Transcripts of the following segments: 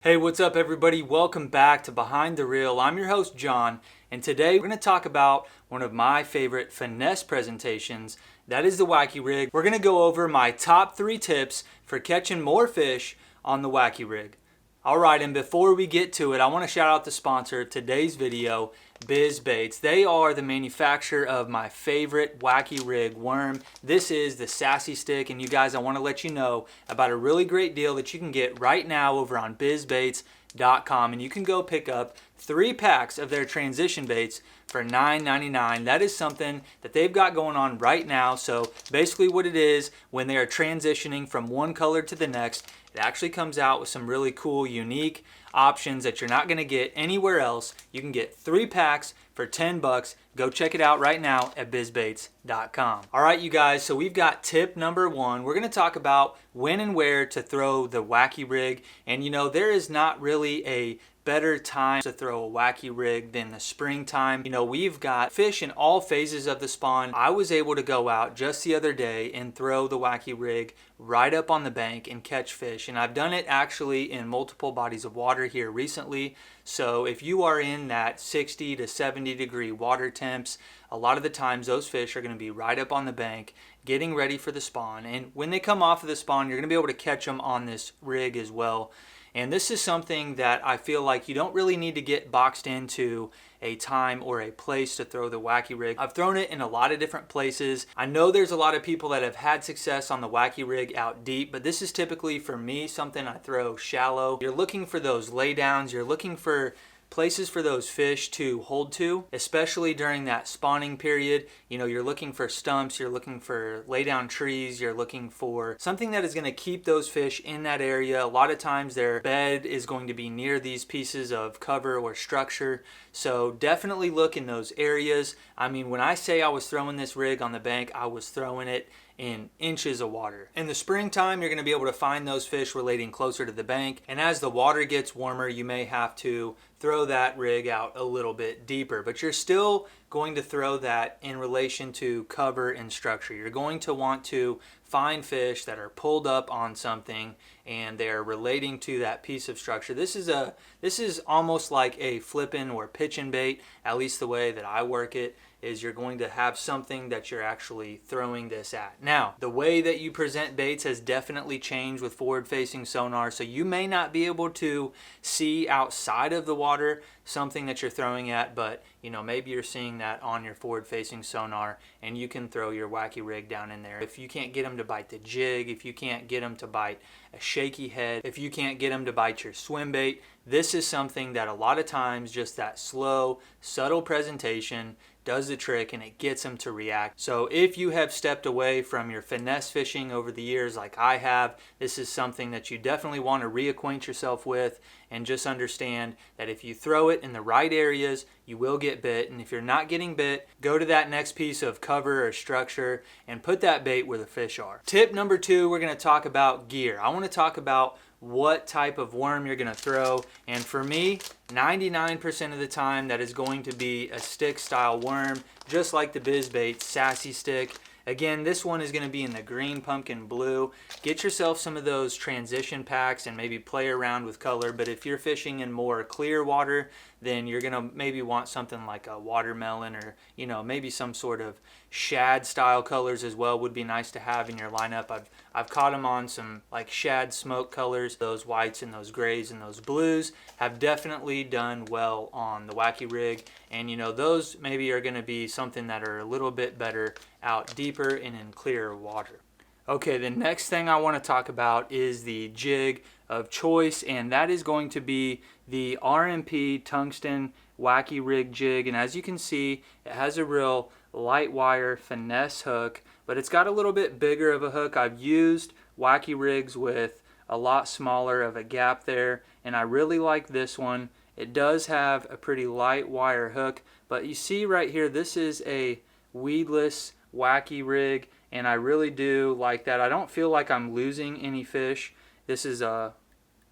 Hey, what's up everybody? Welcome back to Behind the Reel. I'm your host John, and today we're going to talk about one of my favorite finesse presentations. That is the wacky rig. We're going to go over my top 3 tips for catching more fish on the wacky rig. Alright, and before we get to it, I want to shout out the sponsor of today's video, Biz Baits. They are the manufacturer of my favorite wacky rig worm. This is the Sassy Stick, and you guys, I want to let you know about a really great deal that you can get right now over on bizbaits.com, and you can go pick up 3 packs of their transition baits for $9.99. That is something that they've got going on right now. So basically what it is, when they are transitioning from one color to the next, it actually comes out with some really cool, unique options that you're not going to get anywhere else. You can get 3 packs for 10 bucks. Go check it out right now at bizbaits.com. All right, you guys, so we've got tip number 1. We're going to talk about when and where to throw the wacky rig. And you know, there is not really a better time to throw a wacky rig than the springtime. You know, we've got fish in all phases of the spawn. I was able to go out just the other day and throw the wacky rig right up on the bank and catch fish, and I've done it actually in multiple bodies of water here recently. So if you are in that 60 to 70 degree water temps, a lot of the times those fish are going to be right up on the bank getting ready for the spawn, and when they come off of the spawn, you're going to be able to catch them on this rig as well. And this is something that I feel like you don't really need to get boxed into a time or a place to throw the wacky rig. I've thrown it in a lot of different places. I know there's a lot of people that have had success on the wacky rig out deep, but this is typically, for me, something I throw shallow. You're looking for those laydowns, you're looking for places for those fish to hold to, especially during that spawning period. You know, you're looking for stumps, you're looking for lay down trees, you're looking for something that is going to keep those fish in that area. A lot of times their bed is going to be near these pieces of cover or structure, so definitely look in those areas. I mean, when I say I was throwing this rig on the bank, I was throwing it in inches of water. In the springtime, you're going to be able to find those fish relating closer to the bank, and as the water gets warmer, you may have to throw that rig out a little bit deeper, but you're still going to throw that in relation to cover and structure. You're going to want to find fish that are pulled up on something and they're relating to that piece of structure. This is almost like a flippin' or pitching bait, at least the way that I work it, is you're going to have something that you're actually throwing this at. Now, the way that you present baits has definitely changed with forward-facing sonar, so you may not be able to see outside of the water something that you're throwing at, but you know, maybe you're seeing that on your forward-facing sonar and you can throw your wacky rig down in there. If you can't get them to bite the jig, if you can't get them to bite a shaky head, if you can't get them to bite your swim bait, this is something that a lot of times just that slow, subtle presentation does the trick and it gets them to react. So if you have stepped away from your finesse fishing over the years like I have, this is something that you definitely want to reacquaint yourself with, and just understand that if you throw it in the right areas, you will get bit. And if you're not getting bit, go to that next piece of cover or structure and put that bait where the fish are. Tip number 2, we're going to talk about gear. I want to talk about what type of worm you're going to throw, and for me, 99% of the time that is going to be a stick style worm, just like the Biz Baits Sassy Stick. Again, this one is going to be in the green pumpkin blue. Get yourself some of those transition packs and maybe play around with color, but if you're fishing in more clear water, then you're going to maybe want something like a watermelon, or you know, maybe some sort of shad style colors as well would be nice to have in your lineup. I've caught them on some like shad smoke colors. Those whites and those grays and those blues have definitely done well on the wacky rig, and you know, those maybe are going to be something that are a little bit better out deeper and in clearer water. Okay, the next thing I want to talk about is the jig of choice, and that is going to be the RMP tungsten wacky rig jig. And as you can see, it has a real light wire finesse hook, but it's got a little bit bigger of a hook. I've used wacky rigs with a lot smaller of a gap there, and I really like this one. It does have a pretty light wire hook, but you see right here, this is a weedless wacky rig, and I really do like that. I don't feel like I'm losing any fish. This is a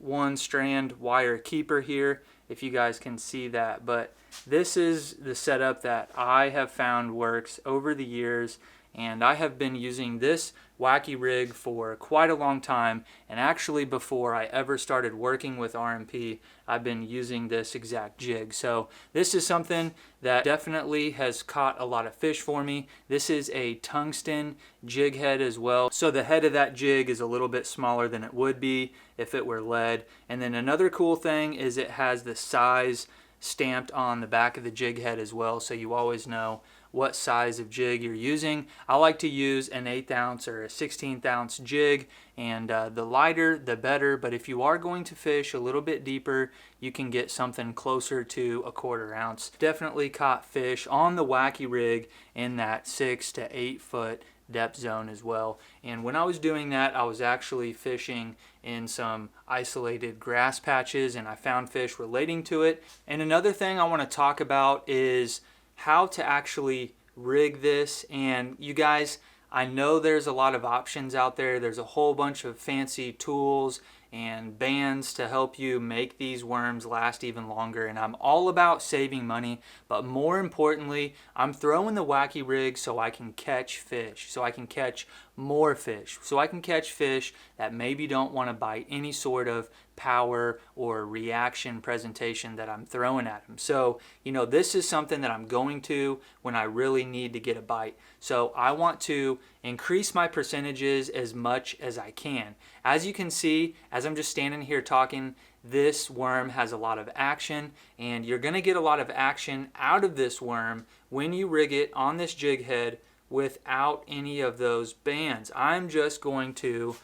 1-strand wire keeper here, if you guys can see that, but this is the setup that I have found works over the years, and I have been using this Wacky rig for quite a long time, and actually before I ever started working with RMP, I've been using this exact jig. So this is something that definitely has caught a lot of fish for me. This is a tungsten jig head as well, so the head of that jig is a little bit smaller than it would be if it were lead. And then another cool thing is it has the size stamped on the back of the jig head as well, so you always know what size of jig you're using. I like to use an 1/8 ounce or a 1/16 ounce jig, and the lighter the better, but if you are going to fish a little bit deeper, you can get something closer to a 1/4 ounce. Definitely caught fish on the Wacky rig in that 6 to 8 foot depth zone as well. And when I was doing that, I was actually fishing in some isolated grass patches, and I found fish relating to it. And another thing I want to talk about is how to actually rig this. And you guys, I know there's a lot of options out there. There's a whole bunch of fancy tools and bands to help you make these worms last even longer, and I'm all about saving money, but more importantly, I'm throwing the Wacky rig so I can catch fish, so I can catch more fish, so I can catch fish that maybe don't want to bite any sort of power or reaction presentation that I'm throwing at them. So, you know, this is something that I'm going to when I really need to get a bite. So I want to increase my percentages as much as I can. As you can see, as I'm just standing here talking, this worm has a lot of action, and you're going to get a lot of action out of this worm when you rig it on this jig head without any of those bands. I'm just going to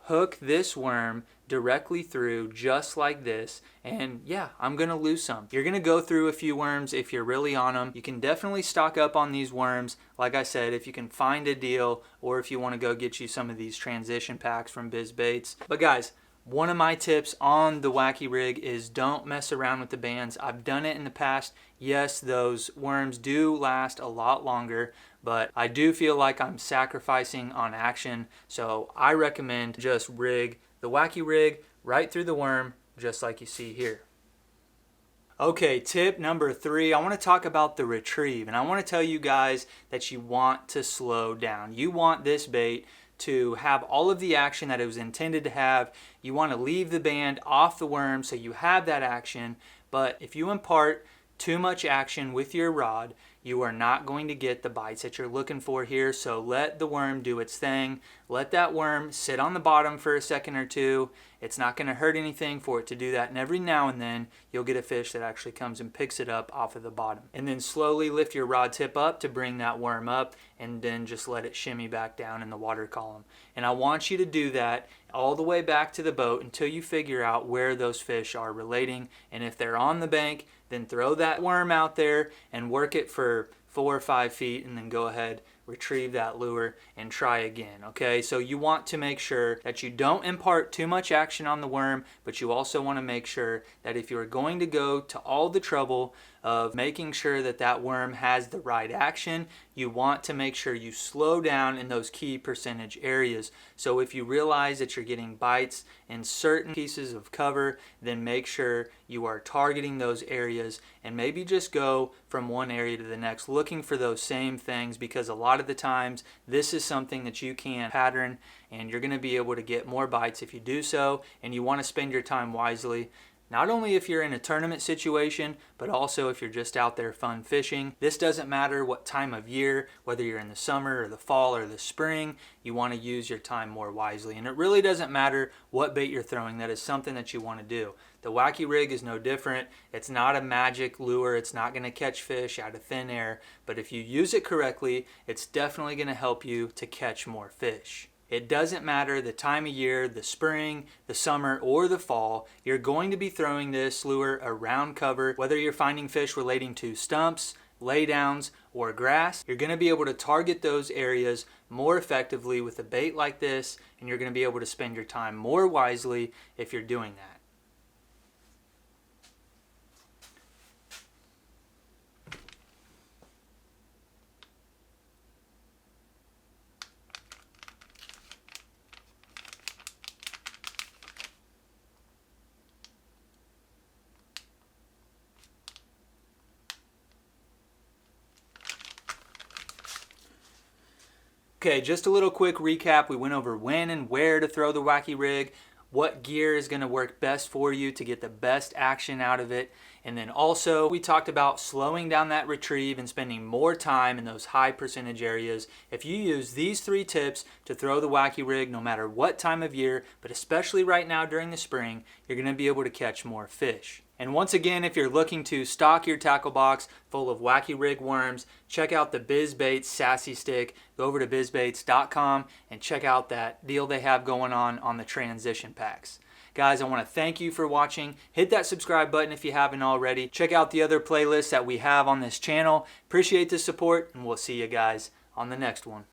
hook this worm directly through just like this, and yeah, I'm gonna lose some. You're gonna go through a few worms if you're really on them. You can definitely stock up on these worms, like I said, if you can find a deal, or if you want to go get you some of these transition packs from Biz Baits. But guys, one of my tips on the Wacky rig is don't mess around with the bands. I've done it in the past. Yes, those worms do last a lot longer, but I do feel like I'm sacrificing on action, so I recommend just rig the Wacky rig right through the worm, just like you see here. Okay, tip number 3, I want to talk about the retrieve, and I want to tell you guys that you want to slow down. You want this bait to have all of the action that it was intended to have. You want to leave the band off the worm so you have that action, but if you impart too much action with your rod, you are not going to get the bites that you're looking for here. So let the worm do its thing. Let that worm sit on the bottom for a second or two. It's not going to hurt anything for it to do that, and every now and then you'll get a fish that actually comes and picks it up off of the bottom. And then slowly lift your rod tip up to bring that worm up, and then just let it shimmy back down in the water column. And I want you to do that all the way back to the boat until you figure out where those fish are relating. And if they're on the bank, then throw that worm out there and work it for 4 or 5 feet, and then go ahead, retrieve that lure and try again. Okay, so you want to make sure that you don't impart too much action on the worm, but you also want to make sure that if you're going to go to all the trouble of making sure that that worm has the right action, you want to make sure you slow down in those key percentage areas. So if you realize that you're getting bites in certain pieces of cover, then make sure you are targeting those areas, and maybe just go from one area to the next looking for those same things, because a lot of the times this is something that you can pattern, and you're going to be able to get more bites if you do so. And you want to spend your time wisely, not only if you're in a tournament situation, but also if you're just out there fun fishing. This doesn't matter what time of year, whether you're in the summer or the fall or the spring, you want to use your time more wisely. And it really doesn't matter what bait you're throwing, that is something that you want to do. The Wacky rig is no different. It's not a magic lure. It's not going to catch fish out of thin air, but if you use it correctly, it's definitely going to help you to catch more fish. It doesn't matter the time of year, the spring, the summer, or the fall, you're going to be throwing this lure around cover. Whether you're finding fish relating to stumps, laydowns, or grass, you're going to be able to target those areas more effectively with a bait like this, and you're going to be able to spend your time more wisely if you're doing that. Okay, just a little quick recap. We went over when and where to throw the wacky rig, what gear is going to work best for you to get the best action out of it. And then also we talked about slowing down that retrieve and spending more time in those high percentage areas. If you use these 3 tips to throw the wacky rig no matter what time of year, but especially right now during the spring, you're going to be able to catch more fish. And once again, if you're looking to stock your tackle box full of wacky rig worms, check out the BizBaits Sassy Stick. Go over to bizbaits.com and check out that deal they have going on the transition packs. Guys, I want to thank you for watching. Hit that subscribe button if you haven't already. Check out the other playlists that we have on this channel. Appreciate the support, and we'll see you guys on the next one.